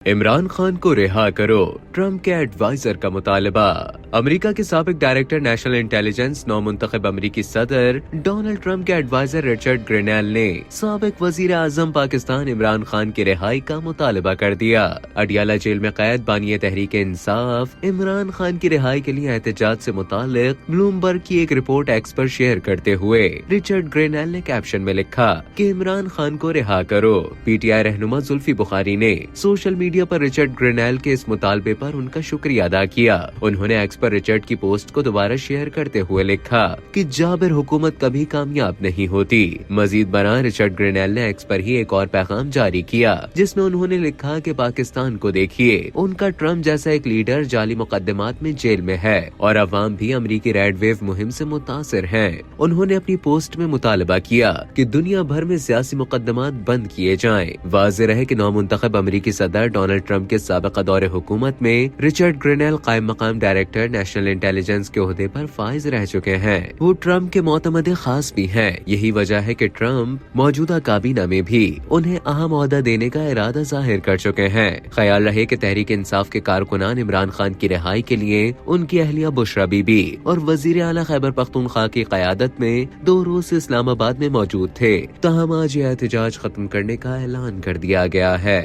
इमरान खान को रिहा करो, ट्रंप के एडवाइजर का मुतालबा। अमेरिका के साबिक डायरेक्टर नेशनल इंटेलिजेंस नौमुंतखब अमेरिकी सदर डोनाल्ड ट्रंप के एडवाइजर रिचर्ड ग्रेनेल ने साबिक वजीर आजम पाकिस्तान इमरान खान की रिहाई का मुतालबा कर दिया। अडियाला जेल में कैद बानी तहरीक इंसाफ इमरान खान की रिहाई के लिए एहतजाज से मुतालिक ब्लूमबर्ग की एक रिपोर्ट एक्स पर शेयर करते हुए रिचर्ड ग्रेनेल ने कैप्शन में लिखा कि इमरान खान को रिहा करो। पीटीआई रहनुमा जुल्फी बुखारी ने सोशल मीडिया पर रिचर्ड ग्रेनेल के इस मुतालबे पर उनका शुक्रिया अदा किया। उन्होंने एक्स पर रिचर्ड की पोस्ट को दोबारा शेयर करते हुए लिखा कि जाबिर हुकूमत कभी कामयाब नहीं होती। मजीद बरां रिचर्ड ग्रेनेल ने एक्स पर ही एक और पैगाम जारी किया जिसमें उन्होंने लिखा कि पाकिस्तान को देखिए, उनका ट्रंप जैसा एक लीडर जाली मुकदमात में जेल में है और अवाम भी अमरीकी रेड वेव मुहिम से मुतासिर हैं। उन्होंने अपनी पोस्ट में मुतालबा किया कि दुनिया भर में सियासी मुकदमात बंद किए जाएं। वाज़ेह रहे कि नौमुंतखब अमरीकी सदर डोनाल्ड ट्रंप के साबिक़ा दौरे हुकूमत में रिचर्ड ग्रेनेल कायम मकाम डायरेक्टर नेशनल इंटेलिजेंस के ओहदे पर फाइज रह चुके हैं। वो ट्रंप के मोतमद खास भी हैं। यही वजह है कि ट्रंप मौजूदा काबीना में भी उन्हें अहम ओहदा देने का इरादा जाहिर कर चुके हैं। ख्याल रहे कि तहरीक इंसाफ के कारकुनान इमरान खान की रिहाई के लिए उनकी अहलिया बुशरा बीबी और वजीर आला खैबर पख्तूनख्वा की क़यादत में 2 रोज से इस्लामाबाद में मौजूद थे। तहम आज यह एहतजाज खत्म करने का ऐलान कर दिया गया है।